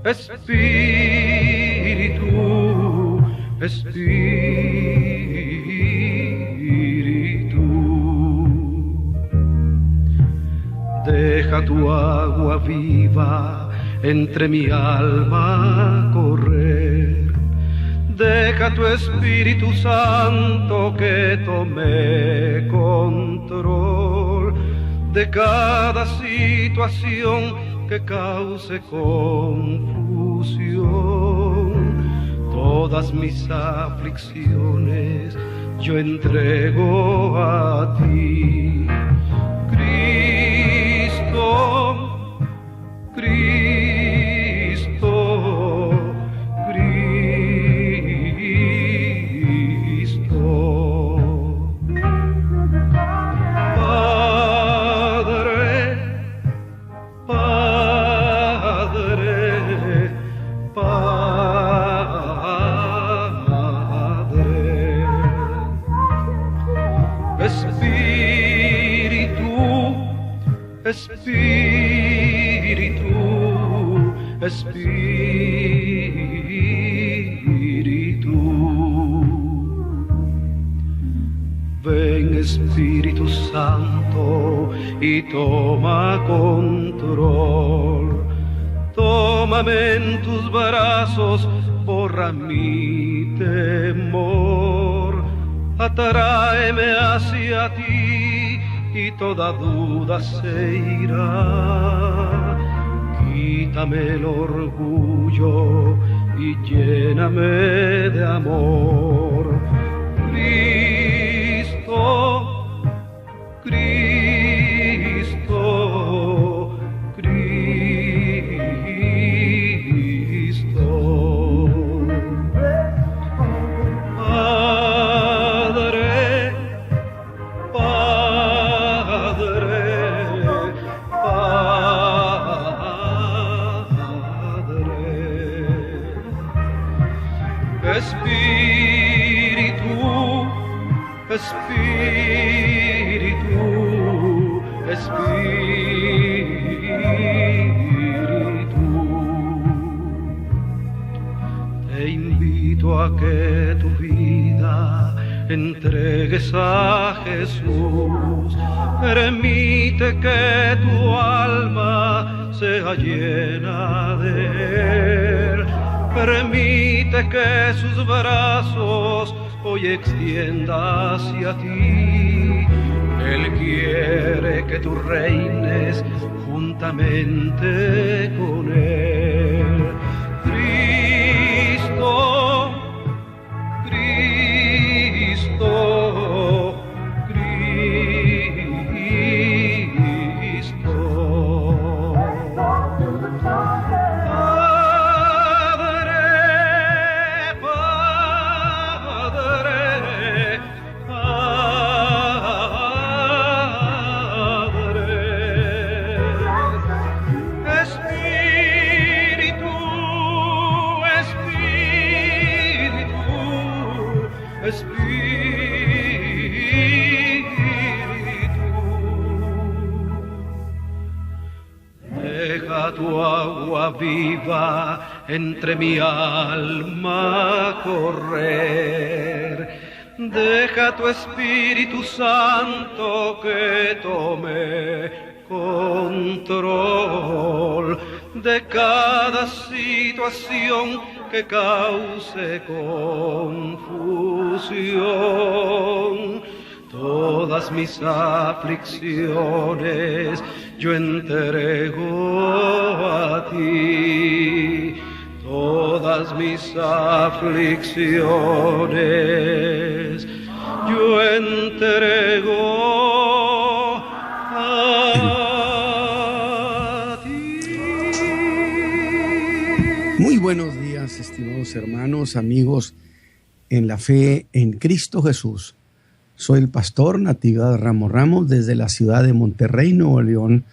Espíritu, Espíritu, Espíritu. Deja tu agua viva entre mi alma correr. Deja tu Espíritu Santo que tome control de cada situación que cause confusión. Todas mis aflicciones yo entrego a ti. Cristo, Cristo, Cristo. Padre, Padre, Padre. Espíritu, Espíritu, Espíritu. Ven Espíritu Santo y toma control. Tómame en tus brazos, borra mi temor. Atráeme hacia ti y toda duda se irá. Quítame el orgullo y lléname de amor. Cristo, Cristo, Cristo. Padre, Padre, Padre. Espíritu, Espíritu, Espíritu. Te invito a que tu vida entregues a Jesús. Permite que tu alma sea llena de Él. Permite que sus brazos hoy extienda hacia ti. Él quiere que tú reines juntamente con Él. Cristo, Cristo, Cristo. Deja tu agua viva entre mi alma correr. Deja tu Espíritu Santo que tome control de cada situación que cause confusión. Todas mis aflicciones yo entrego a ti. Todas mis aflicciones yo entrego a ti. Muy buenos días, estimados hermanos, amigos en la fe en Cristo Jesús. Soy el pastor Natividad Ramos Ramos desde la ciudad de Monterrey, Nuevo León,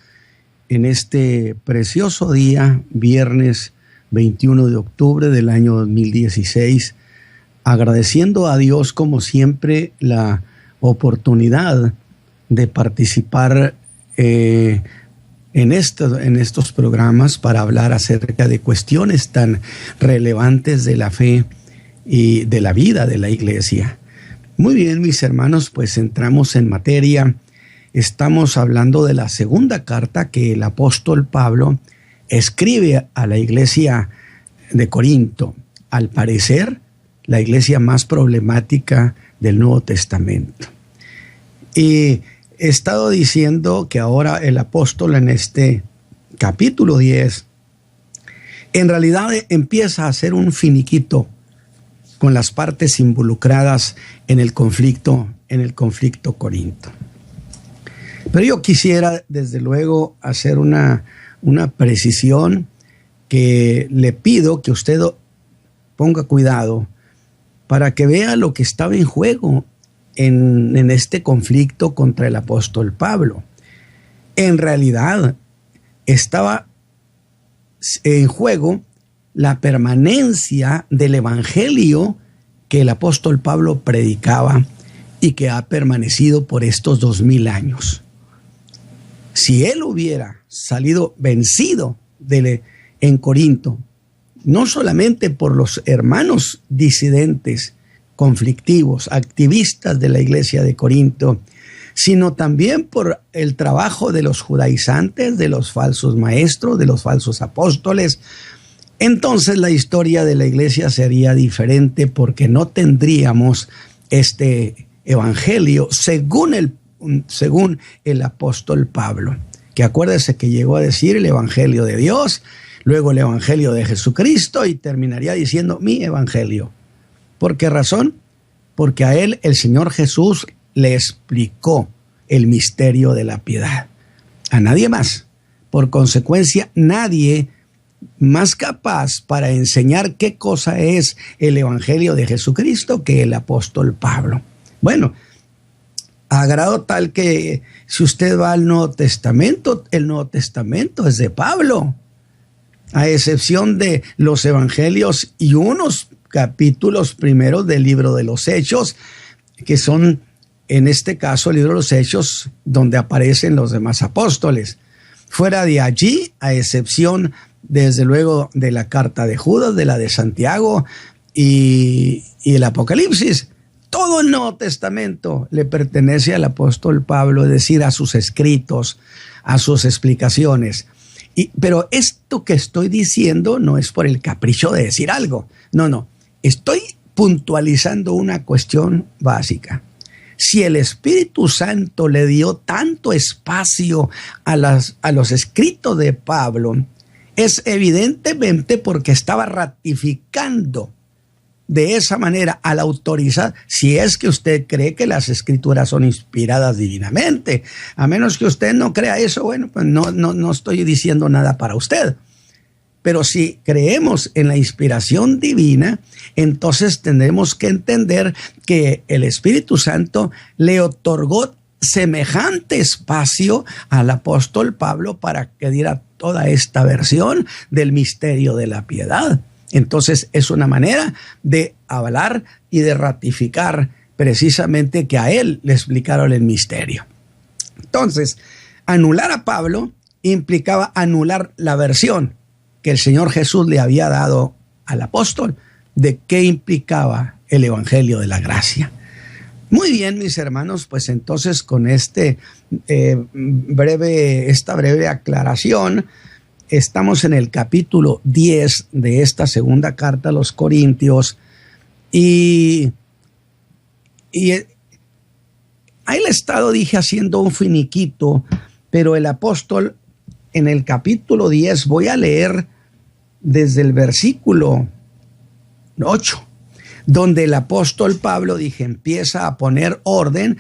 en este precioso día, viernes 21 de octubre del año 2016, agradeciendo a Dios como siempre la oportunidad de participar en estos programas para hablar acerca de cuestiones tan relevantes de la fe y de la vida de la iglesia. Muy bien, mis hermanos, pues entramos en materia. Estamos hablando de la segunda carta que el apóstol Pablo escribe a la iglesia de Corinto. Al parecer, la iglesia más problemática del Nuevo Testamento. Y he estado diciendo que ahora el apóstol en este capítulo 10 en realidad empieza a hacer un finiquito con las partes involucradas en el conflicto Corinto. Pero yo quisiera desde luego hacer una precisión que le pido que usted ponga cuidado para que vea lo que estaba en juego en este conflicto contra el apóstol Pablo. En realidad estaba en juego la permanencia del evangelio que el apóstol Pablo predicaba y que ha permanecido por estos 2000 años. Si él hubiera salido vencido en Corinto, no solamente por los hermanos disidentes, conflictivos, activistas de la iglesia de Corinto, sino también por el trabajo de los judaizantes, de los falsos maestros, de los falsos apóstoles, entonces la historia de la iglesia sería diferente, porque no tendríamos este evangelio según el apóstol Pablo, que acuérdese que llegó a decir el evangelio de Dios, luego el evangelio de Jesucristo y terminaría diciendo mi evangelio. ¿Por qué razón? Porque a él el Señor Jesús le explicó el misterio de la piedad. A nadie más. Por consecuencia, nadie más capaz para enseñar qué cosa es el evangelio de Jesucristo que el apóstol Pablo. Bueno, a grado tal que si usted va al Nuevo Testamento, el Nuevo Testamento es de Pablo, a excepción de los evangelios y unos capítulos primeros del libro de los Hechos, que son en este caso el libro de los Hechos donde aparecen los demás apóstoles. Fuera de allí, a excepción desde luego de la carta de Judas, de la de Santiago y el Apocalipsis, todo el Nuevo Testamento le pertenece al apóstol Pablo, es decir, a sus escritos, a sus explicaciones. Pero esto que estoy diciendo no es por el capricho de decir algo. No. Estoy puntualizando una cuestión básica. Si el Espíritu Santo le dio tanto espacio a los escritos de Pablo, es evidentemente porque estaba ratificando de esa manera al autorizar, si es que usted cree que las escrituras son inspiradas divinamente. A menos que usted no crea eso, bueno, pues no estoy diciendo nada para usted. Pero si creemos en la inspiración divina, entonces tendremos que entender que el Espíritu Santo le otorgó semejante espacio al apóstol Pablo para que diera toda esta versión del misterio de la piedad. Entonces es una manera de hablar y de ratificar precisamente que a él le explicaron el misterio. Entonces, anular a Pablo implicaba anular la versión que el Señor Jesús le había dado al apóstol de qué implicaba el evangelio de la gracia. Muy bien, mis hermanos, pues entonces con esta breve aclaración, estamos en el capítulo 10 de esta segunda carta a los Corintios y ahí le he estado, haciendo un finiquito, pero el apóstol en el capítulo 10, voy a leer desde el versículo 8, donde el apóstol Pablo, empieza a poner orden,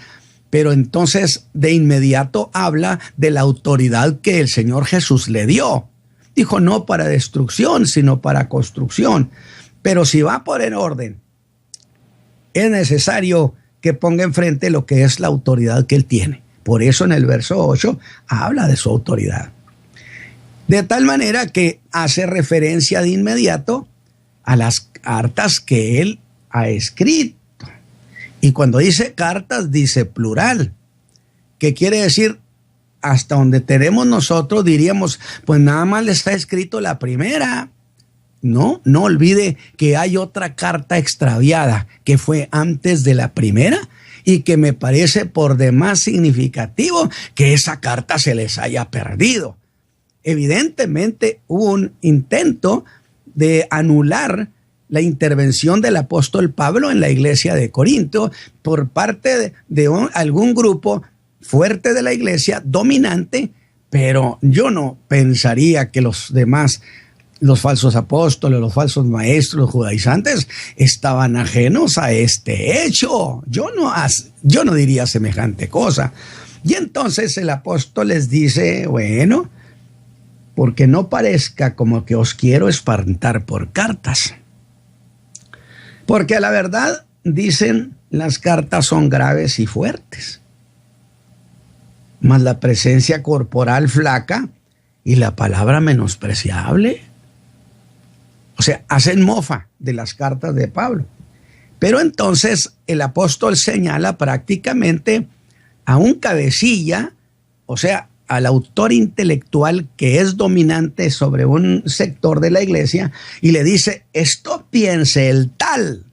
pero entonces de inmediato habla de la autoridad que el Señor Jesús le dio. Dijo, no para destrucción, sino para construcción. Pero si va a poner orden, es necesario que ponga enfrente lo que es la autoridad que él tiene. Por eso en el verso 8 habla de su autoridad. De tal manera que hace referencia de inmediato a las cartas que él ha escrito. Y cuando dice cartas, dice plural, que quiere decir hasta donde tenemos nosotros diríamos, pues nada más le está escrito la primera. No olvide que hay otra carta extraviada que fue antes de la primera y que me parece por demás significativo que esa carta se les haya perdido. Evidentemente hubo un intento de anular la intervención del apóstol Pablo en la iglesia de Corinto por parte de algún grupo fuerte de la iglesia, dominante, pero yo no pensaría que los demás, los falsos apóstoles, los falsos maestros, los judaizantes, estaban ajenos a este hecho. Yo no diría semejante cosa. Y entonces el apóstol les dice, bueno, porque no parezca como que os quiero espantar por cartas. Porque a la verdad, dicen, las cartas son graves y fuertes. Mas la presencia corporal flaca y la palabra menospreciable. O sea, hacen mofa de las cartas de Pablo. Pero entonces el apóstol señala prácticamente a un cabecilla, o sea, al autor intelectual que es dominante sobre un sector de la iglesia y le dice, esto piense el tal.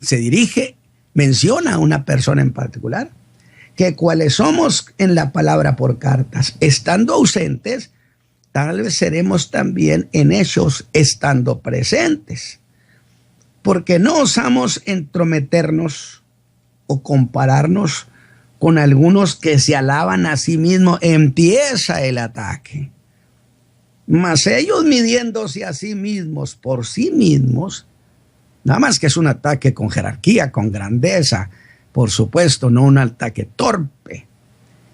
Se dirige, menciona a una persona en particular, que cuales somos en la palabra por cartas, estando ausentes, tal vez seremos también en hechos estando presentes. Porque no osamos entrometernos o compararnos con algunos que se alaban a sí mismos. Empieza el ataque. Mas ellos midiéndose a sí mismos por sí mismos, nada más que es un ataque con jerarquía, con grandeza, por supuesto, no un ataque torpe.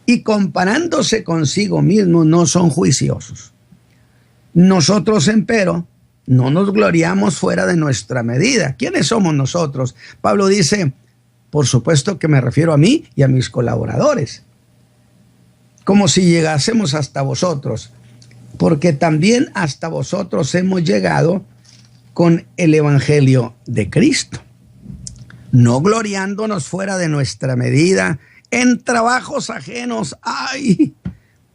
Y comparándose consigo mismos no son juiciosos. Nosotros, empero, no nos gloriamos fuera de nuestra medida. ¿Quiénes somos nosotros? Pablo dice, por supuesto que me refiero a mí y a mis colaboradores, como si llegásemos hasta vosotros, porque también hasta vosotros hemos llegado con el evangelio de Cristo, no gloriándonos fuera de nuestra medida en trabajos ajenos. ¡Ay!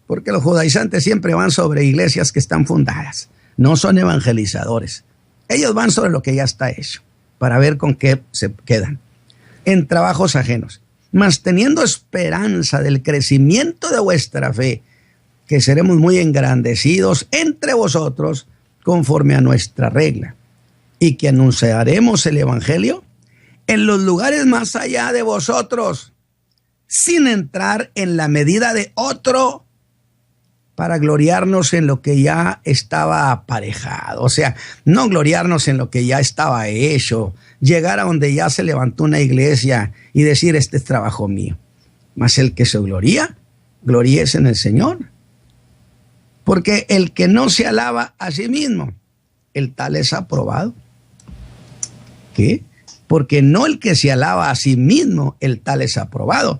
Porque los judaizantes siempre van sobre iglesias que están fundadas, no son evangelizadores. Ellos van sobre lo que ya está hecho, para ver con qué se quedan. En trabajos ajenos, mas teniendo esperanza del crecimiento de vuestra fe, que seremos muy engrandecidos entre vosotros conforme a nuestra regla, y que anunciaremos el evangelio en los lugares más allá de vosotros, sin entrar en la medida de otro, para gloriarnos en lo que ya estaba aparejado. O sea, no gloriarnos en lo que ya estaba hecho, llegar a donde ya se levantó una iglesia y decir, este es trabajo mío. Mas el que se gloríese en el Señor. Porque el que no se alaba a sí mismo, el tal es aprobado. ¿Qué? Porque no el que se alaba a sí mismo, el tal es aprobado,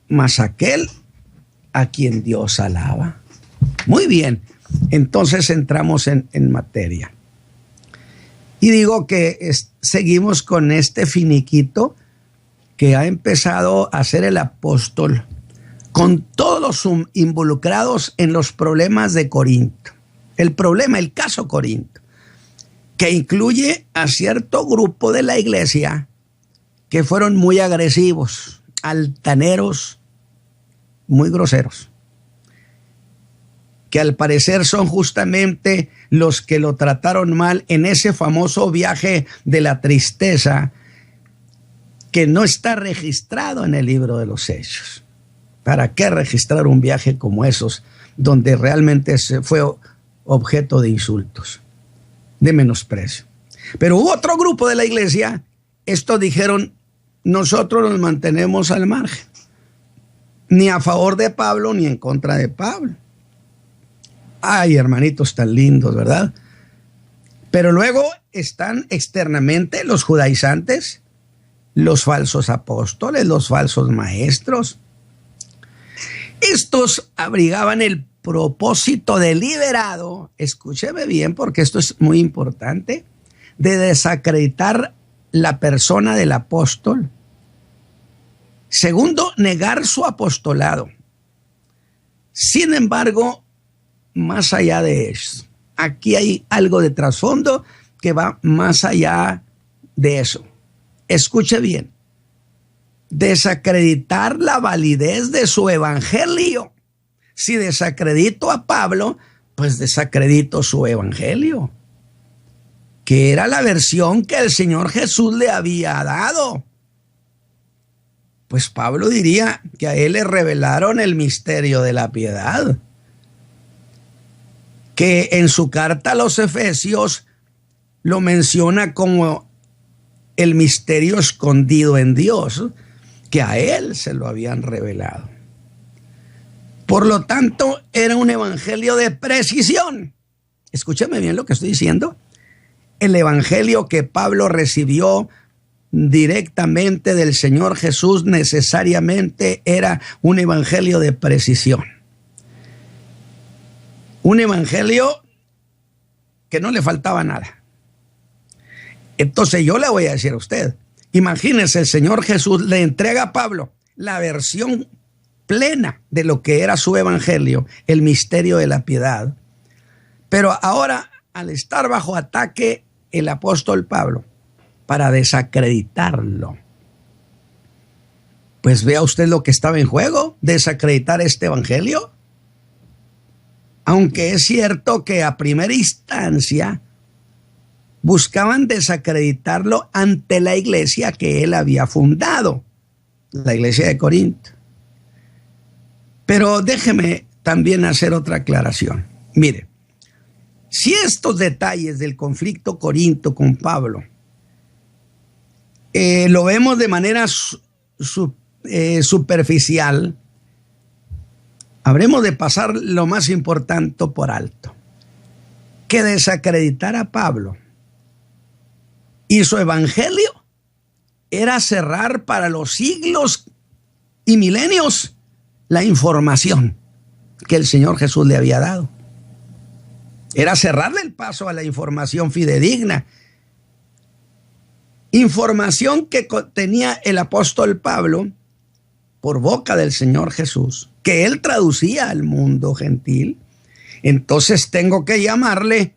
mas aquel a quien Dios alaba. Muy bien, entonces entramos en materia. Y digo que seguimos con este finiquito que ha empezado a hacer el apóstol con todos los involucrados en los problemas de Corinto. El caso Corinto, que incluye a cierto grupo de la iglesia que fueron muy agresivos, altaneros, muy groseros, que al parecer son justamente los que lo trataron mal en ese famoso viaje de la tristeza que no está registrado en el libro de los Hechos. ¿Para qué registrar un viaje como esos donde realmente fue objeto de insultos, de menosprecio? Pero hubo otro grupo de la iglesia, estos dijeron, nosotros nos mantenemos al margen, ni a favor de Pablo ni en contra de Pablo. Ay, hermanitos tan lindos, ¿verdad? Pero luego están externamente los judaizantes, los falsos apóstoles, los falsos maestros. Estos abrigaban el propósito deliberado, escúcheme bien porque esto es muy importante, de desacreditar la persona del apóstol. Segundo, negar su apostolado. Sin embargo, más allá de eso, aquí hay algo de trasfondo que va más allá de eso. Escuche bien. Desacreditar la validez de su evangelio. Si desacredito a Pablo, pues desacredito su evangelio, que era la versión que el Señor Jesús le había dado. Pues Pablo diría que a él le revelaron el misterio de la piedad, que en su carta a los Efesios lo menciona como el misterio escondido en Dios, que a él se lo habían revelado. Por lo tanto, era un evangelio de precisión. Escúchame bien lo que estoy diciendo. El evangelio que Pablo recibió directamente del Señor Jesús necesariamente era un evangelio de precisión. Un evangelio que no le faltaba nada. Entonces yo le voy a decir a usted, imagínese, el Señor Jesús le entrega a Pablo la versión plena de lo que era su evangelio, el misterio de la piedad. Pero ahora, al estar bajo ataque el apóstol Pablo para desacreditarlo, pues vea usted lo que estaba en juego, desacreditar este evangelio. Aunque es cierto que a primera instancia buscaban desacreditarlo ante la iglesia que él había fundado, la iglesia de Corinto. Pero déjeme también hacer otra aclaración. Mire, si estos detalles del conflicto Corinto con Pablo lo vemos de manera superficial, habremos de pasar lo más importante por alto, que desacreditar a Pablo y su evangelio era cerrar para los siglos y milenios la información que el Señor Jesús le había dado. Era cerrarle el paso a la información fidedigna. Información que tenía el apóstol Pablo por boca del Señor Jesús, que él traducía al mundo gentil. Entonces tengo que llamarle,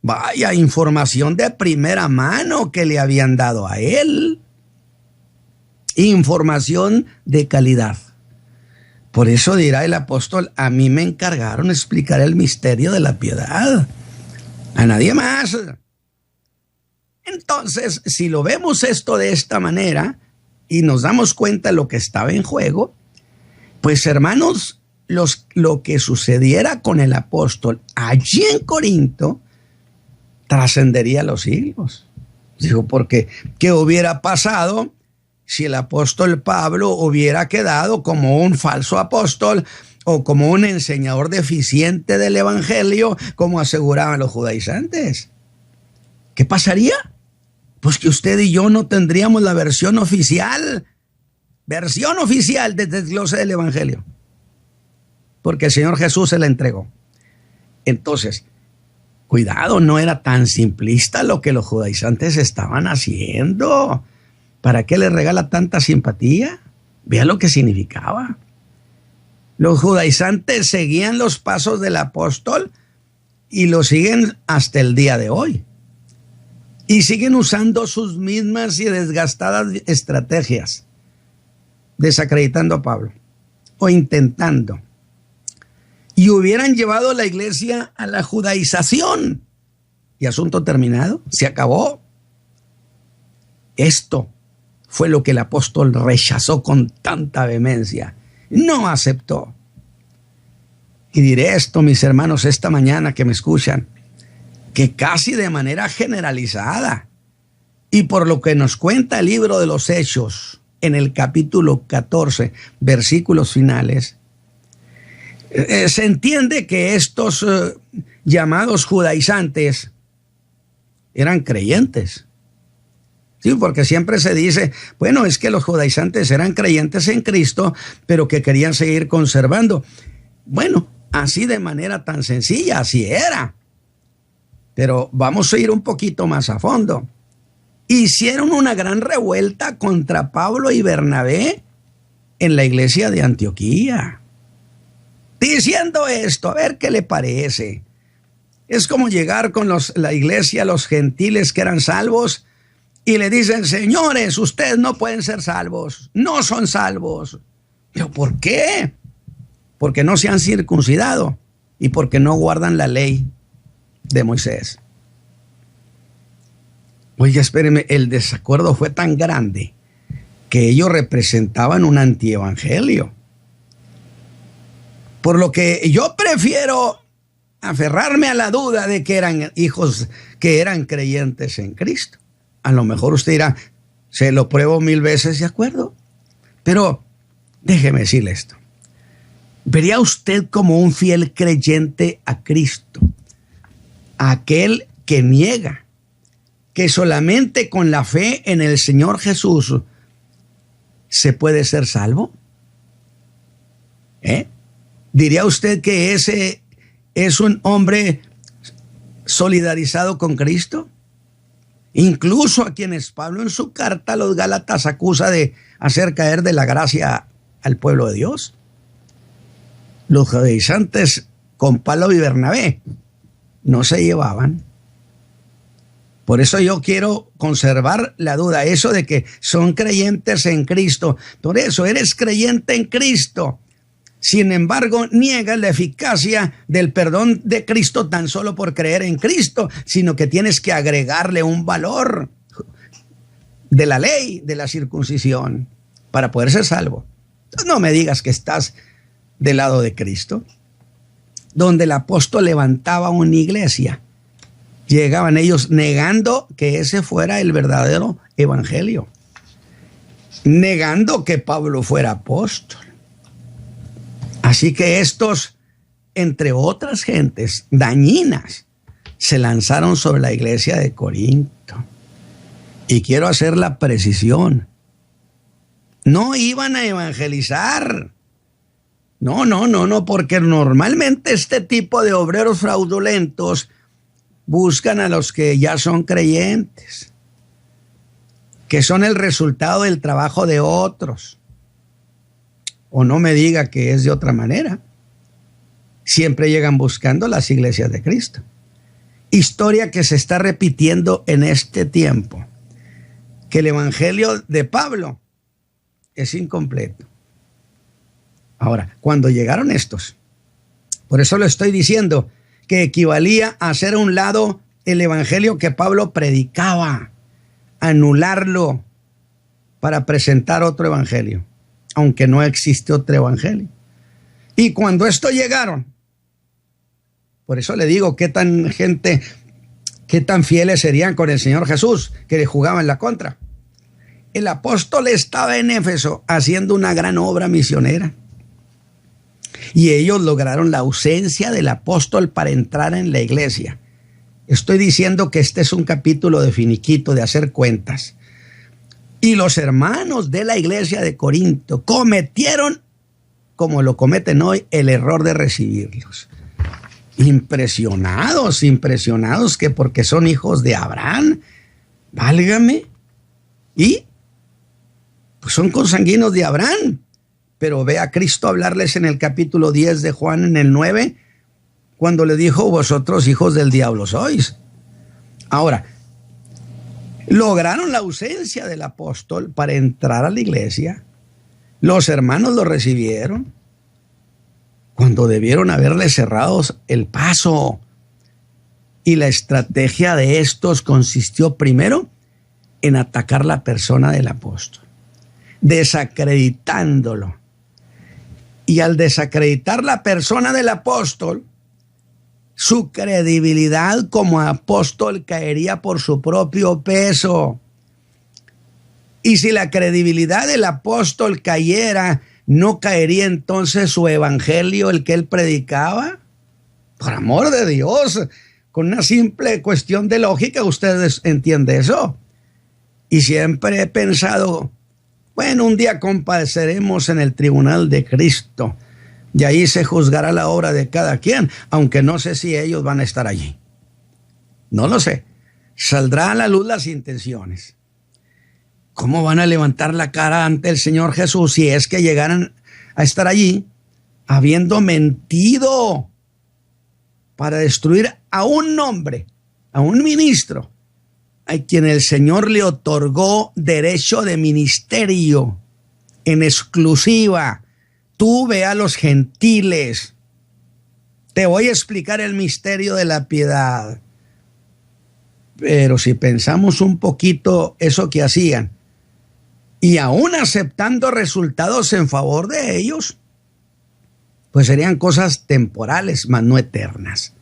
vaya, información de primera mano que le habían dado a él. Información de calidad. Por eso dirá el apóstol, a mí me encargaron explicar el misterio de la piedad, a nadie más. Entonces, si lo vemos esto de esta manera y nos damos cuenta de lo que estaba en juego, pues hermanos, lo que sucediera con el apóstol allí en Corinto trascendería los siglos. Digo, porque ¿qué hubiera pasado si el apóstol Pablo hubiera quedado como un falso apóstol o como un enseñador deficiente del evangelio, como aseguraban los judaizantes? ¿Qué pasaría? Pues que usted y yo no tendríamos la versión oficial del desglose del evangelio, porque el Señor Jesús se la entregó. Entonces, cuidado, no era tan simplista lo que los judaizantes estaban haciendo. ¿Para qué le regala tanta simpatía? Vea lo que significaba. Los judaizantes seguían los pasos del apóstol y lo siguen hasta el día de hoy. Y siguen usando sus mismas y desgastadas estrategias, desacreditando a Pablo o intentando. Y hubieran llevado la iglesia a la judaización. Y asunto terminado, se acabó. Esto fue lo que el apóstol rechazó con tanta vehemencia. No aceptó. Y diré esto, mis hermanos, esta mañana que me escuchan, que casi de manera generalizada, y por lo que nos cuenta el libro de los Hechos, en el capítulo 14, versículos finales, se entiende que estos llamados judaizantes eran creyentes. Sí, porque siempre se dice, bueno, es que los judaizantes eran creyentes en Cristo, pero que querían seguir conservando. Bueno, así de manera tan sencilla, así era. Pero vamos a ir un poquito más a fondo. Hicieron una gran revuelta contra Pablo y Bernabé en la iglesia de Antioquía. diciendo esto, a ver qué le parece. Es como llegar con la iglesia, los gentiles que eran salvos, y le dicen, señores, ustedes no pueden ser salvos, no son salvos. ¿Pero por qué? Porque no se han circuncidado y porque no guardan la ley de Moisés. Oye, espérenme, el desacuerdo fue tan grande que ellos representaban un antievangelio. Por lo que yo prefiero aferrarme a la duda de que eran hijos, que eran creyentes en Cristo. A lo mejor usted dirá, se lo pruebo 1000 veces, de acuerdo. Pero déjeme decirle esto. ¿Vería usted como un fiel creyente a Cristo aquel que niega que solamente con la fe en el Señor Jesús se puede ser salvo? ¿Diría usted que ese es un hombre solidarizado con Cristo? Incluso a quienes Pablo en su carta a los Gálatas acusa de hacer caer de la gracia al pueblo de Dios. Los judaizantes con Pablo y Bernabé no se llevaban. Por eso yo quiero conservar la duda, eso de que son creyentes en Cristo. Por eso eres creyente en Cristo. Sin embargo, niegas la eficacia del perdón de Cristo tan solo por creer en Cristo, sino que tienes que agregarle un valor de la ley, de la circuncisión, para poder ser salvo. Entonces, no me digas que estás del lado de Cristo, donde el apóstol levantaba una iglesia. Llegaban ellos negando que ese fuera el verdadero evangelio, negando que Pablo fuera apóstol. Así que estos, entre otras gentes dañinas, se lanzaron sobre la iglesia de Corinto. Y quiero hacer la precisión. No iban a evangelizar. No, porque normalmente este tipo de obreros fraudulentos buscan a los que ya son creyentes, que son el resultado del trabajo de otros. O no me diga que es de otra manera. Siempre llegan buscando las iglesias de Cristo. Historia que se está repitiendo en este tiempo. Que el evangelio de Pablo es incompleto. Ahora, cuando llegaron estos, por eso lo estoy diciendo, que equivalía a hacer a un lado el evangelio que Pablo predicaba, anularlo para presentar otro evangelio, aunque no existe otro evangelio. Y cuando estos llegaron, por eso le digo, qué tan fieles serían con el Señor Jesús, que le jugaban la contra. El apóstol estaba en Éfeso haciendo una gran obra misionera. Y ellos lograron la ausencia del apóstol para entrar en la iglesia. Estoy diciendo que este es un capítulo de finiquito, de hacer cuentas. Y los hermanos de la iglesia de Corinto cometieron, como lo cometen hoy, el error de recibirlos. Impresionados que porque son hijos de Abraham, válgame, y pues son consanguinos de Abraham. Pero ve a Cristo hablarles en el capítulo 10 de Juan, en el 9, cuando le dijo, vosotros hijos del diablo sois. Ahora, lograron la ausencia del apóstol para entrar a la iglesia. Los hermanos lo recibieron cuando debieron haberle cerrado el paso. Y la estrategia de estos consistió primero en atacar la persona del apóstol, desacreditándolo. Y al desacreditar la persona del apóstol, su credibilidad como apóstol caería por su propio peso. Y si la credibilidad del apóstol cayera, ¿no caería entonces su evangelio, el que él predicaba? Por amor de Dios, con una simple cuestión de lógica, ¿ustedes entienden eso? Y siempre he pensado, bueno, un día compareceremos en el tribunal de Cristo y ahí se juzgará la obra de cada quien, aunque no sé si ellos van a estar allí. No lo sé. Saldrá a la luz las intenciones. ¿Cómo van a levantar la cara ante el Señor Jesús si es que llegaran a estar allí? habiendo mentido para destruir a un hombre, a un ministro, a quien el Señor le otorgó derecho de ministerio en exclusiva. Tú ve a los gentiles. Te voy a explicar el misterio de la piedad. Pero si pensamos un poquito eso que hacían, y aún aceptando resultados en favor de ellos, pues serían cosas temporales, mas no eternas.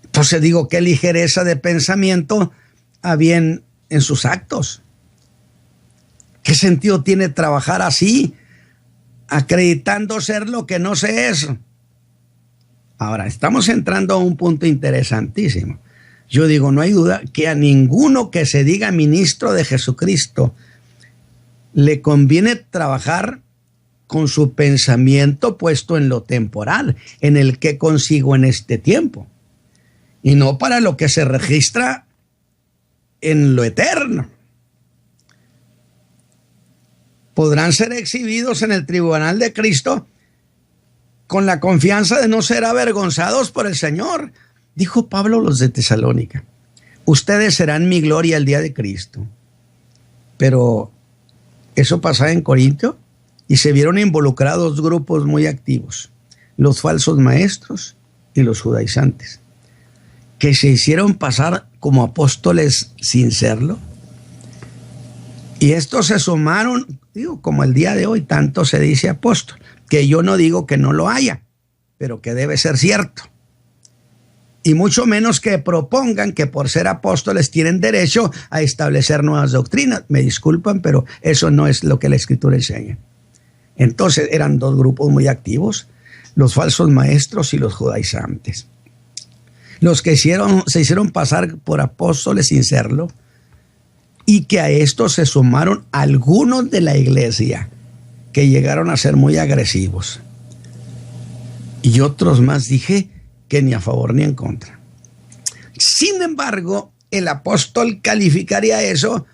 Entonces digo, qué ligereza de pensamiento había en sus actos. ¿Qué sentido tiene trabajar así, acreditando ser lo que no se es? Ahora, estamos entrando a un punto interesantísimo. Yo digo, no hay duda que a ninguno que se diga ministro de Jesucristo le conviene trabajar con su pensamiento puesto en lo temporal, en el que consigo en este tiempo, y no para lo que se registra en lo eterno. Podrán ser exhibidos en el tribunal de Cristo con la confianza de no ser avergonzados por el Señor. Dijo Pablo a los de Tesalónica, ustedes serán mi gloria el día de Cristo. Pero eso pasaba en Corinto y se vieron involucrados grupos muy activos, los falsos maestros y los judaizantes, que se hicieron pasar como apóstoles sin serlo. Y estos se sumaron, digo, como el día de hoy tanto se dice apóstol, que yo no digo que no lo haya, pero que debe ser cierto. Y mucho menos que propongan que por ser apóstoles tienen derecho a establecer nuevas doctrinas. Me disculpan, pero eso no es lo que la Escritura enseña. Entonces eran dos grupos muy activos, los falsos maestros y los judaizantes. Los que se hicieron pasar por apóstoles sin serlo, y que a estos se sumaron algunos de la iglesia que llegaron a ser muy agresivos. Y otros más, dije, que ni a favor ni en contra. Sin embargo, el apóstol calificaría eso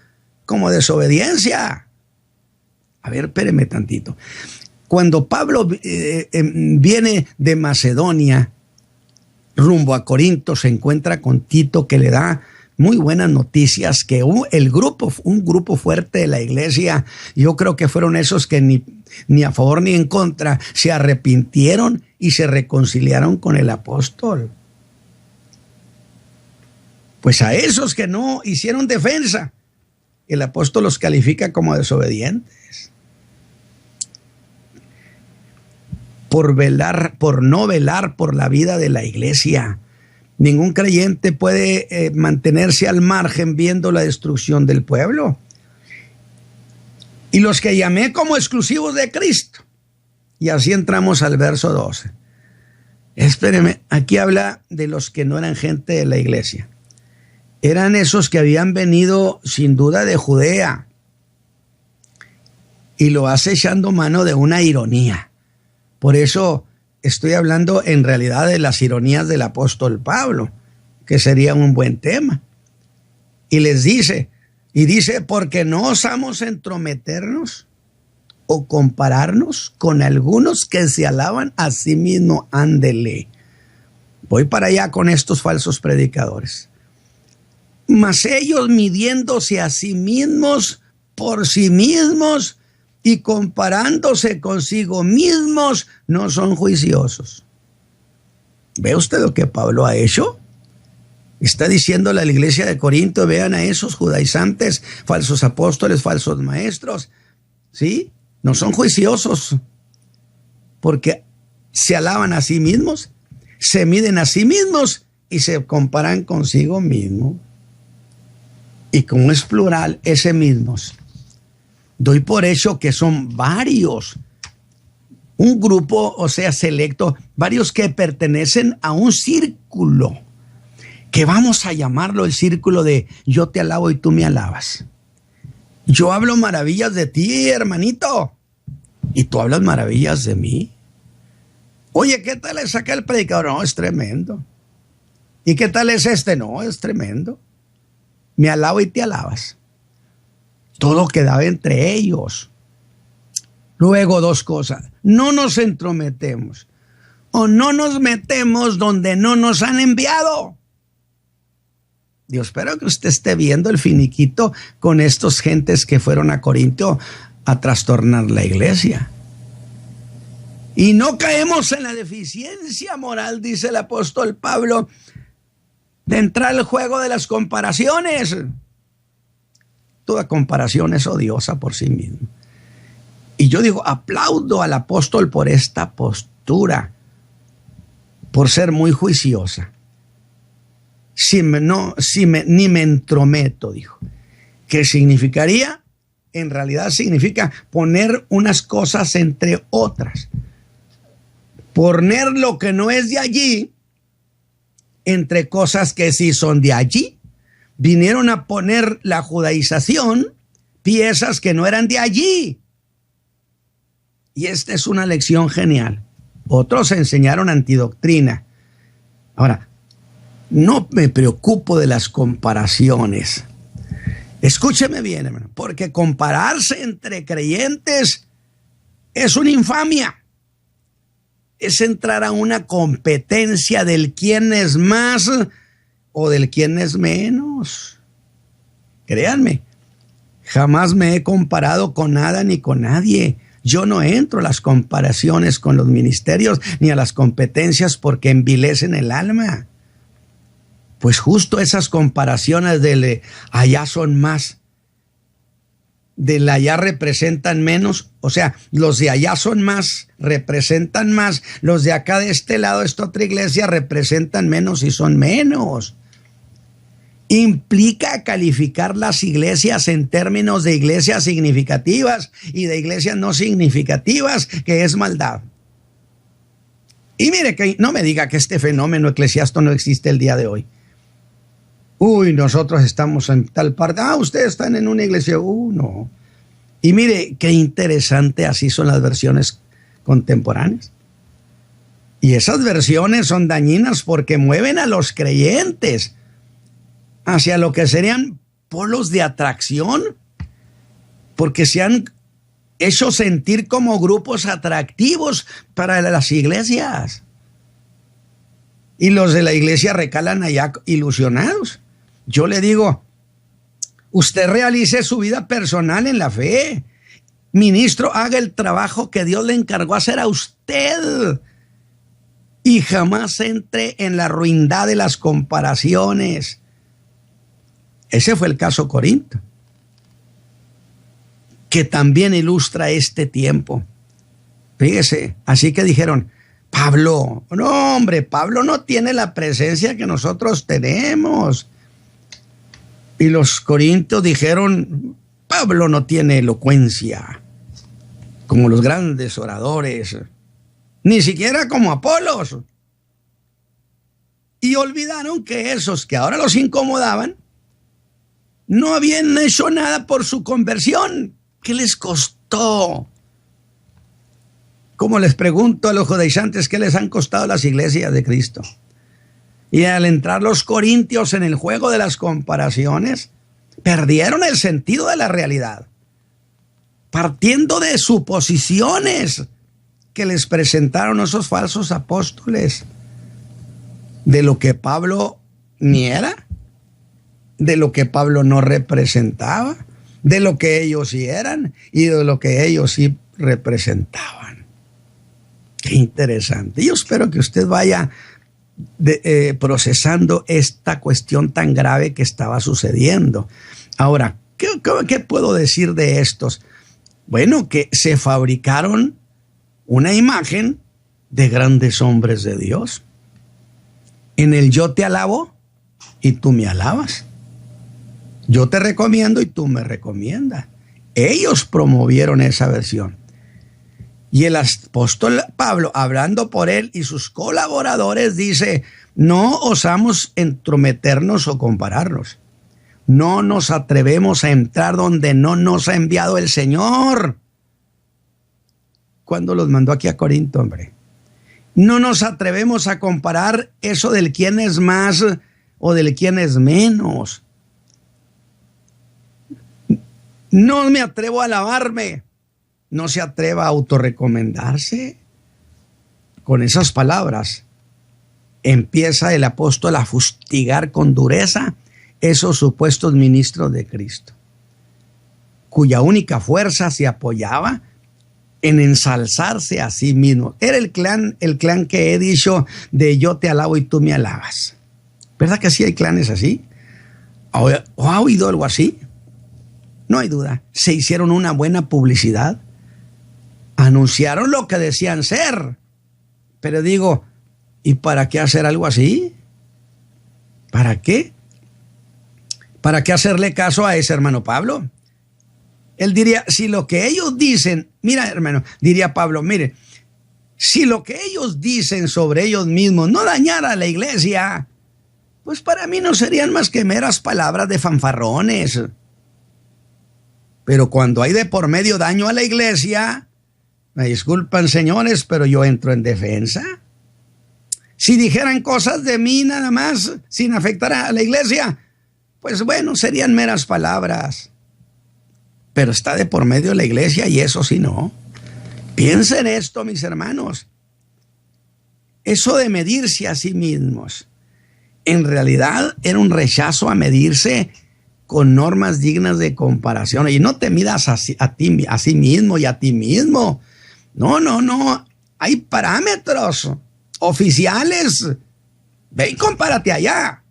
como desobediencia. A ver, espéreme tantito. Cuando Pablo viene de Macedonia rumbo a Corinto, se encuentra con Tito, que le da muy buenas noticias, que un grupo fuerte de la iglesia, yo creo que fueron esos que ni a favor ni en contra, se arrepintieron y se reconciliaron con el apóstol. Pues a esos que no hicieron defensa, el apóstol los califica como desobedientes. Por no velar por la vida de la iglesia. Ningún creyente puede mantenerse al margen viendo la destrucción del pueblo. Y los que llamé como exclusivos de Cristo. Y así entramos al verso 12. Espéreme, aquí habla de los que no eran gente de la iglesia. Eran esos que habían venido sin duda de Judea. Y lo hace echando mano de una ironía. Por eso estoy hablando en realidad de las ironías del apóstol Pablo, que sería un buen tema. Y les dice, porque no osamos entrometernos o compararnos con algunos que se alaban a sí mismos. Ándele. Voy para allá con estos falsos predicadores. Mas ellos, midiéndose a sí mismos por sí mismos y comparándose consigo mismos, no son juiciosos. ¿Ve usted lo que Pablo ha hecho? Está diciéndole a la iglesia de Corinto, vean a esos judaizantes, falsos apóstoles, falsos maestros, ¿sí? No son juiciosos, porque se alaban a sí mismos, se miden a sí mismos y se comparan consigo mismos. Y como es plural, ese mismos, doy por hecho que son varios, un grupo, o sea, selecto, varios que pertenecen a un círculo, que vamos a llamarlo el círculo de yo te alabo y tú me alabas. Yo hablo maravillas de ti, hermanito, y tú hablas maravillas de mí. Oye, ¿qué tal es acá el predicador? No, es tremendo. ¿Y qué tal es este? No, es tremendo. Me alabo y te alabas. Todo quedaba entre ellos. Luego, dos cosas. No nos entrometemos. o no nos metemos donde no nos han enviado. Yo espero que usted esté viendo el finiquito con estos gentes que fueron a Corinto a trastornar la iglesia. Y no caemos en la deficiencia moral, dice el apóstol Pablo, de entrar al juego de las comparaciones. Toda comparación es odiosa por sí misma. Y yo digo, aplaudo al apóstol por esta postura, por ser muy juiciosa. Ni me entrometo, dijo. ¿Qué significaría? En realidad significa poner unas cosas entre otras. Poner lo que no es de allí entre cosas que sí son de allí. Vinieron a poner la judaización, piezas que no eran de allí. Y esta es una lección genial. Otros enseñaron antidoctrina. Ahora, no me preocupo de las comparaciones. Escúcheme bien, hermano, porque compararse entre creyentes es una infamia. Es entrar a una competencia del quién es más o del quién es menos. Créanme, jamás me he comparado con nada ni con nadie. Yo no entro a las comparaciones con los ministerios ni a las competencias porque envilecen el alma. Pues justo esas comparaciones de allá son más, de allá representan menos, o sea, los de allá son más, representan más, los de acá de este lado, esta otra iglesia, representan menos y son menos. Implica calificar las iglesias en términos de iglesias significativas y de iglesias no significativas, que es maldad. Y mire, que no me diga que este fenómeno eclesiástico no existe el día de hoy. Uy, nosotros estamos en tal parte. Ustedes están en una iglesia. No. Y mire, qué interesante, así son las versiones contemporáneas. Y esas versiones son dañinas porque mueven a los creyentes hacia lo que serían polos de atracción, porque se han hecho sentir como grupos atractivos para las iglesias. Y los de la iglesia recalan allá ilusionados. Yo le digo, usted realice su vida personal en la fe. Ministro, haga el trabajo que Dios le encargó hacer a usted. Y jamás entre en la ruindad de las comparaciones. Ese fue el caso Corinto, que también ilustra este tiempo. Fíjese, así que dijeron, Pablo, no hombre, Pablo no tiene la presencia que nosotros tenemos. Y los corintios dijeron, Pablo no tiene elocuencia como los grandes oradores, ni siquiera como Apolos. Y olvidaron que esos que ahora los incomodaban no habían hecho nada por su conversión. ¿Qué les costó? Como les pregunto a los judaizantes, ¿qué les han costado las iglesias de Cristo? Y al entrar los corintios en el juego de las comparaciones, perdieron el sentido de la realidad, partiendo de suposiciones que les presentaron esos falsos apóstoles, de lo que Pablo ni era, de lo que Pablo no representaba, de lo que ellos sí eran y de lo que ellos sí representaban. Qué interesante. Yo espero que usted vaya procesando esta cuestión tan grave que estaba sucediendo. Ahora, ¿qué puedo decir de estos? Bueno, que se fabricaron una imagen de grandes hombres de Dios. En el yo te alabo y tú me alabas. Yo te recomiendo y tú me recomiendas. Ellos promovieron esa versión. Y el apóstol Pablo, hablando por él y sus colaboradores, dice, no osamos entrometernos o compararnos. No nos atrevemos a entrar donde no nos ha enviado el Señor. ¿Cuándo los mandó aquí a Corinto, hombre? No nos atrevemos a comparar eso del quién es más o del quién es menos. No me atrevo a alabarme. No se atreva a autorrecomendarse. con esas palabras, empieza el apóstol a fustigar con dureza esos supuestos ministros de Cristo, cuya única fuerza se apoyaba en ensalzarse a sí mismo. Era el clan que he dicho de yo te alabo y tú me alabas. ¿Verdad que sí hay clanes así? ¿O ha oído algo así? No hay duda. Se hicieron una buena publicidad. Anunciaron lo que decían ser. Pero digo, ¿y para qué hacer algo así? ¿Para qué? ¿Para qué hacerle caso a ese hermano Pablo? Él diría, si lo que ellos dicen, mira hermano, diría Pablo, mire, si lo que ellos dicen sobre ellos mismos no dañara a la iglesia, pues para mí no serían más que meras palabras de fanfarrones. Pero cuando hay de por medio daño a la iglesia, me disculpan señores, pero yo entro en defensa. Si dijeran cosas de mí nada más, sin afectar a la iglesia, pues bueno, serían meras palabras. Pero está de por medio la iglesia y eso sí no. Piensen esto, mis hermanos. Eso de medirse a sí mismos, en realidad era un rechazo a medirse con normas dignas de comparación. Y no te midas a sí mismo y a ti mismo. No. Hay parámetros oficiales. Ve y compárate allá.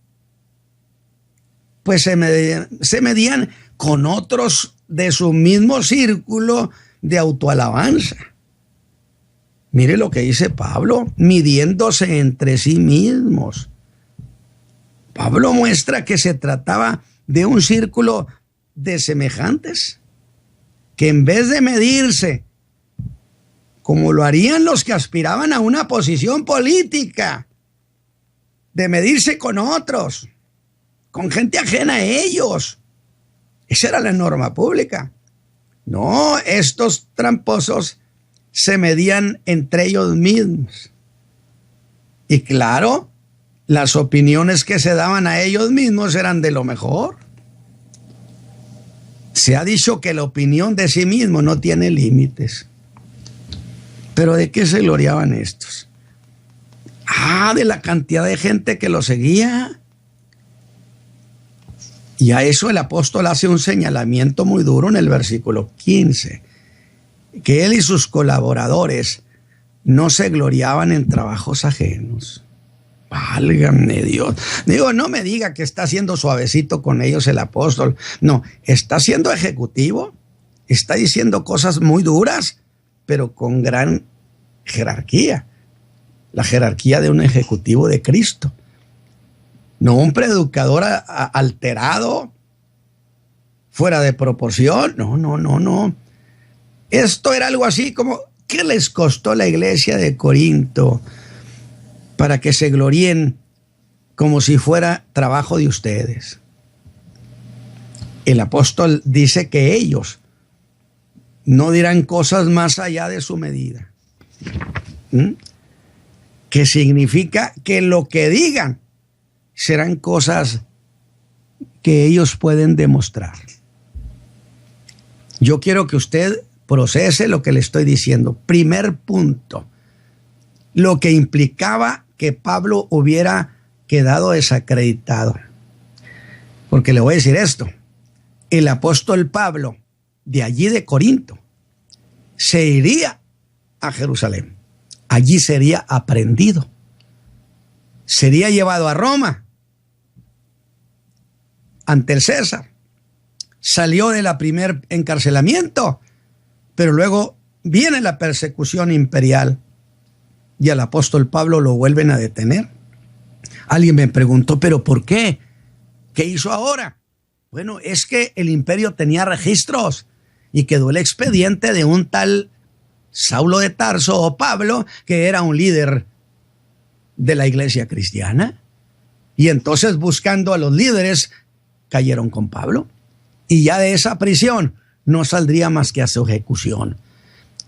Pues se medían con otros de su mismo círculo de autoalabanza. Mire lo que dice Pablo, midiéndose entre sí mismos. Pablo muestra que se trataba de un círculo de semejantes, que en vez de medirse, como lo harían los que aspiraban a una posición política, de medirse con otros, con gente ajena a ellos, esa era la norma pública. No, estos tramposos se medían entre ellos mismos. Y claro, las opiniones que se daban a ellos mismos eran de lo mejor. Se ha dicho que la opinión de sí mismo no tiene límites. Pero ¿de qué se gloriaban estos? De la cantidad de gente que lo seguía. Y a eso el apóstol hace un señalamiento muy duro en el versículo 15, que él y sus colaboradores no se gloriaban en trabajos ajenos. Válgame Dios. Digo, no me diga que está siendo suavecito con ellos el apóstol. No, está siendo ejecutivo, está diciendo cosas muy duras, pero con gran jerarquía. La jerarquía de un ejecutivo de Cristo. No un predicador alterado, fuera de proporción. No. Esto era algo así como, ¿qué les costó la iglesia de Corinto para que se gloríen como si fuera trabajo de ustedes? El apóstol dice que ellos no dirán cosas más allá de su medida. Que significa que lo que digan serán cosas que ellos pueden demostrar. Yo quiero que usted procese lo que le estoy diciendo. Primer punto, lo que implicaba que Pablo hubiera quedado desacreditado. Porque le voy a decir esto, el apóstol Pablo, de allí de Corinto, se iría a Jerusalén. Allí sería aprehendido. Sería llevado a Roma ante el César. Salió de la primer encarcelamiento, pero luego viene la persecución imperial y al apóstol Pablo lo vuelven a detener. Alguien me preguntó, ¿pero por qué? ¿Qué hizo ahora? Bueno, es que el imperio tenía registros y quedó el expediente de un tal Saulo de Tarso o Pablo, que era un líder de la iglesia cristiana. Y entonces, buscando a los líderes, cayeron con Pablo. Y ya de esa prisión no saldría más que a su ejecución.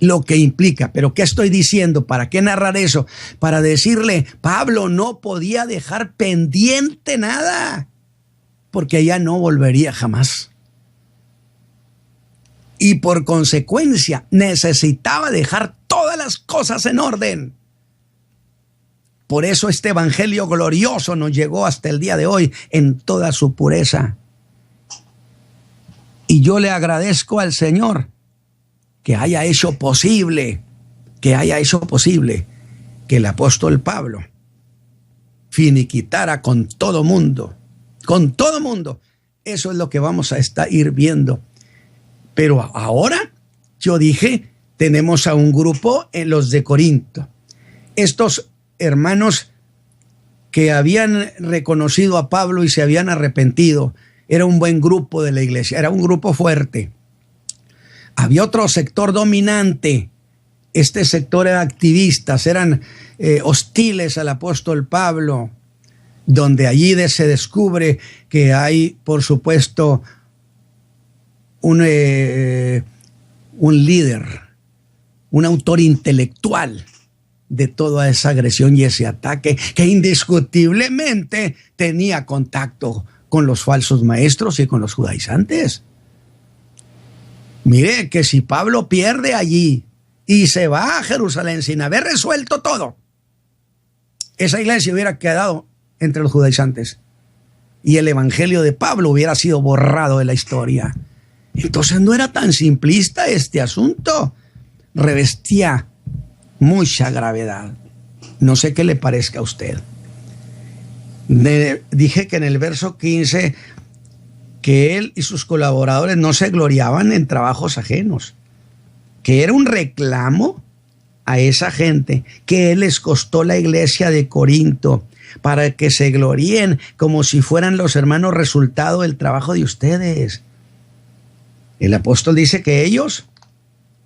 Lo que implica, ¿pero qué estoy diciendo? ¿Para qué narrar eso? Para decirle, Pablo no podía dejar pendiente nada, porque ya no volvería jamás. Y por consecuencia necesitaba dejar todas las cosas en orden. Por eso este evangelio glorioso nos llegó hasta el día de hoy en toda su pureza. Y yo le agradezco al Señor que haya hecho posible que el apóstol Pablo finiquitara con todo mundo. Eso es lo que vamos a ir viendo. Pero ahora, yo dije, tenemos a un grupo en los de Corinto. Estos hermanos que habían reconocido a Pablo y se habían arrepentido, era un buen grupo de la iglesia, era un grupo fuerte. Había otro sector dominante. Este sector era activistas, eran hostiles al apóstol Pablo, donde allí se descubre que hay, por supuesto, un líder, un autor intelectual de toda esa agresión y ese ataque, que indiscutiblemente tenía contacto con los falsos maestros y con los judaizantes. Mire que si Pablo pierde allí y se va a Jerusalén sin haber resuelto todo, esa iglesia hubiera quedado entre los judaizantes y el evangelio de Pablo hubiera sido borrado de la historia. Entonces no era tan simplista este asunto, revestía mucha gravedad. No sé qué le parezca a usted. Dije que en el verso 15 que él y sus colaboradores no se gloriaban en trabajos ajenos, que era un reclamo a esa gente que les costó la iglesia de Corinto, para que se gloríen como si fueran los hermanos resultado del trabajo de ustedes. El apóstol dice que ellos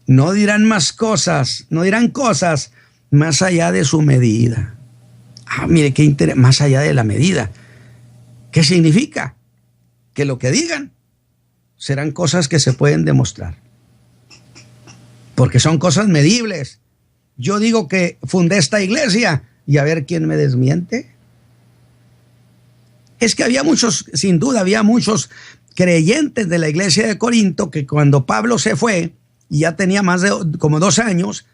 no dirán cosas más allá de su medida. Mire qué interesante, más allá de la medida. ¿Qué significa? Que lo que digan serán cosas que se pueden demostrar, porque son cosas medibles. Yo digo que fundé esta iglesia y a ver quién me desmiente. Es que había muchos, sin duda, había muchos creyentes de la iglesia de Corinto que cuando Pablo se fue y ya tenía más de como 2 años,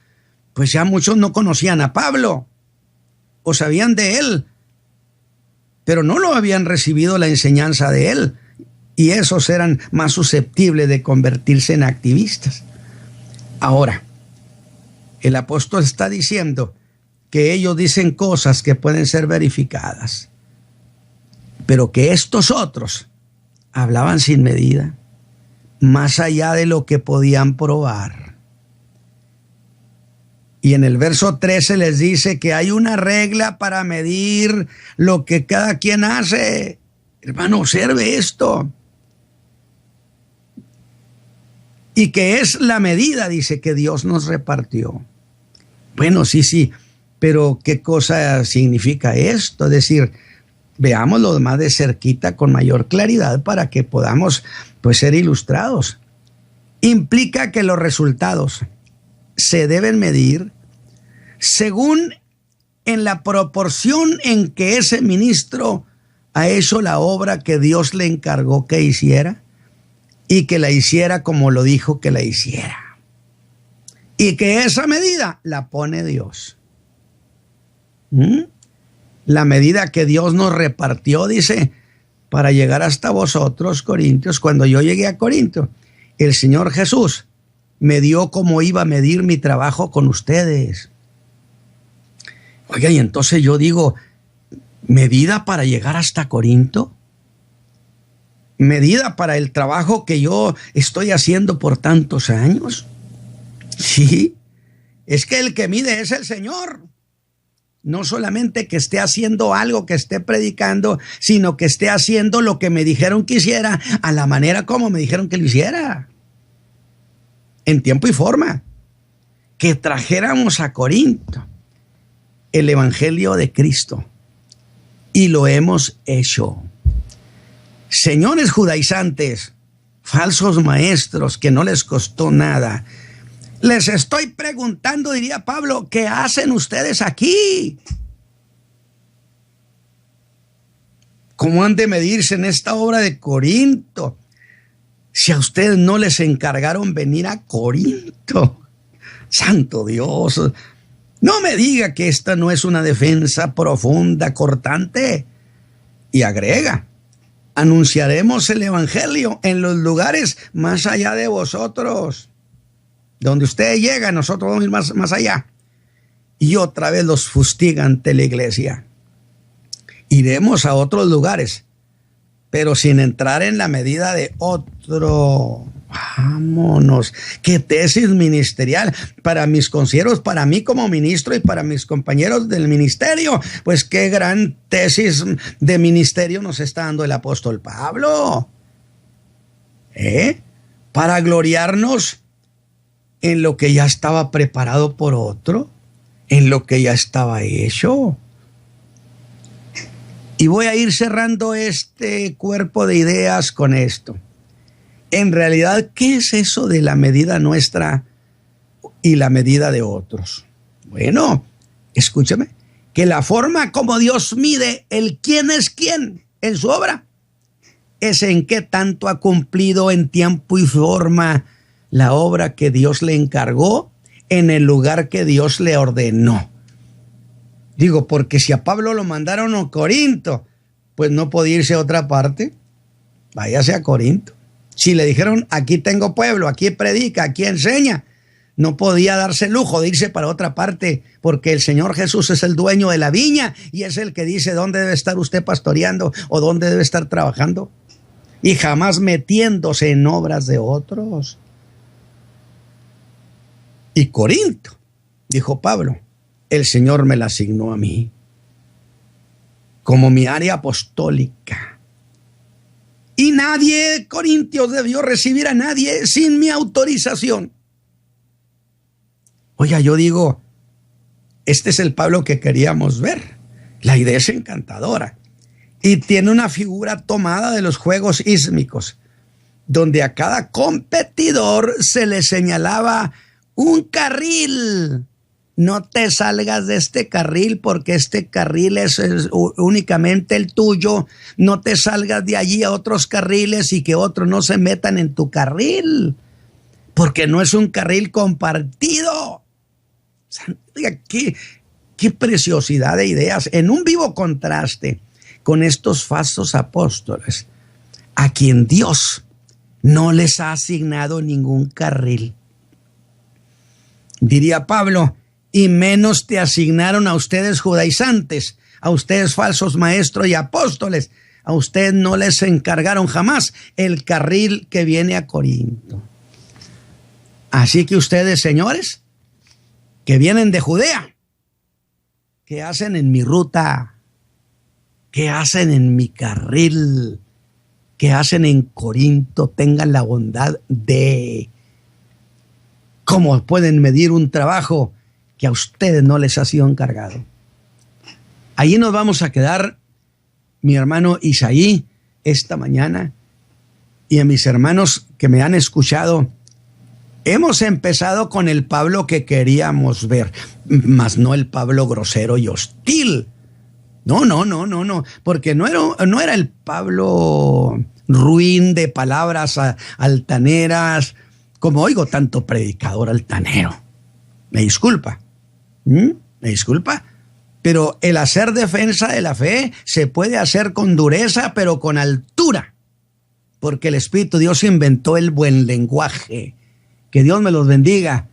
pues ya muchos no conocían a Pablo o sabían de él, pero no lo habían recibido la enseñanza de él, y esos eran más susceptibles de convertirse en activistas. Ahora, el apóstol está diciendo que ellos dicen cosas que pueden ser verificadas, pero que estos otros hablaban sin medida, más allá de lo que podían probar. Y en el verso 13 les dice que hay una regla para medir lo que cada quien hace. Hermano, observe esto. Y que es la medida, dice, que Dios nos repartió. Bueno, sí, pero ¿qué cosa significa esto? Es decir, veámoslo más de cerquita con mayor claridad para que podamos, pues, ser ilustrados. Implica que los resultados se deben medir según en la proporción en que ese ministro ha hecho la obra que Dios le encargó que hiciera, y que la hiciera como lo dijo que la hiciera, y que esa medida la pone Dios. La medida que Dios nos repartió, dice, para llegar hasta vosotros, Corintios. Cuando yo llegué a Corinto, el Señor Jesús me dio cómo iba a medir mi trabajo con ustedes. Oiga, y entonces yo digo, ¿medida para llegar hasta Corinto? ¿Medida para el trabajo que yo estoy haciendo por tantos años? Sí, es que el que mide es el Señor. No solamente que esté haciendo algo, que esté predicando, sino que esté haciendo lo que me dijeron que hiciera, a la manera como me dijeron que lo hiciera, en tiempo y forma. Que trajéramos a Corinto el evangelio de Cristo, y lo hemos hecho. Señores judaizantes, falsos maestros que no les costó nada, les estoy preguntando, diría Pablo, ¿qué hacen ustedes aquí? ¿Cómo han de medirse en esta obra de Corinto si a ustedes no les encargaron venir a Corinto? Santo Dios, No me diga que esta no es una defensa profunda, cortante. Y agrega, anunciaremos el evangelio en los lugares más allá de vosotros. Donde ustedes llegan, nosotros vamos a ir más allá. Y otra vez los fustiga ante la iglesia. Iremos a otros lugares, pero sin entrar en la medida de otro. Vámonos. Qué tesis ministerial para mis consejeros, para mí como ministro y para mis compañeros del ministerio. Pues qué gran tesis de ministerio nos está dando el apóstol Pablo. Para gloriarnos en lo que ya estaba preparado por otro, en lo que ya estaba hecho. Y voy a ir cerrando este cuerpo de ideas con esto. En realidad, ¿qué es eso de la medida nuestra y la medida de otros? Bueno, escúchame, que la forma como Dios mide el quién es quién en su obra es en qué tanto ha cumplido en tiempo y forma la obra que Dios le encargó en el lugar que Dios le ordenó. Digo, porque si a Pablo lo mandaron a Corinto, pues no podía irse a otra parte. Váyase a Corinto. Si le dijeron, aquí tengo pueblo, aquí predica, aquí enseña, no podía darse el lujo de irse para otra parte, porque el Señor Jesús es el dueño de la viña y es el que dice dónde debe estar usted pastoreando o dónde debe estar trabajando, y jamás metiéndose en obras de otros. Y Corinto, dijo Pablo, el Señor me la asignó a mí como mi área apostólica. Y nadie, Corintios, debió recibir a nadie sin mi autorización. Oiga, yo digo, este es el Pablo que queríamos ver. La idea es encantadora. Y tiene una figura tomada de los Juegos Ísmicos, donde a cada competidor se le señalaba un carril. No te salgas de este carril porque este carril es únicamente el tuyo. No te salgas de allí a otros carriles y que otros no se metan en tu carril, porque no es un carril compartido. Qué preciosidad de ideas, en un vivo contraste con estos falsos apóstoles, a quien Dios no les ha asignado ningún carril. Diría Pablo, y menos te asignaron a ustedes judaizantes, a ustedes falsos maestros y apóstoles. A ustedes no les encargaron jamás el carril que viene a Corinto. Así que ustedes, señores, que vienen de Judea, ¿qué hacen en mi ruta? ¿Qué hacen en mi carril? ¿Qué hacen en Corinto? Tengan la bondad de... ¿Cómo pueden medir un trabajo que a ustedes no les ha sido encargado? Allí nos vamos a quedar, mi hermano Isaí, esta mañana, y a mis hermanos que me han escuchado. Hemos empezado con el Pablo que queríamos ver, mas no el Pablo grosero y hostil. No, porque no era el Pablo ruin de palabras altaneras, como oigo tanto predicador altanero. Me disculpa, pero el hacer defensa de la fe se puede hacer con dureza, pero con altura, porque el Espíritu de Dios inventó el buen lenguaje. Que Dios me los bendiga,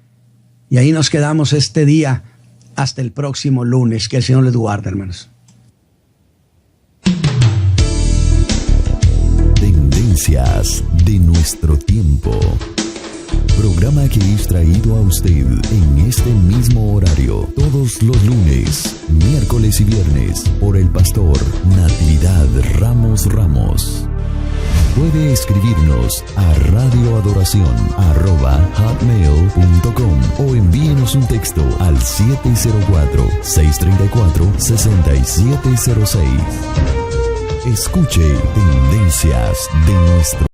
y ahí nos quedamos este día hasta el próximo lunes. Que el Señor les guarde, hermanos. Tendencias de nuestro tiempo. Programa que es traído a usted en este mismo horario todos los lunes, miércoles y viernes por el pastor Natividad Ramos. Puede escribirnos a radioadoración@hotmail.com o envíenos un texto al 704-634-6706. Escuche Tendencias de nuestro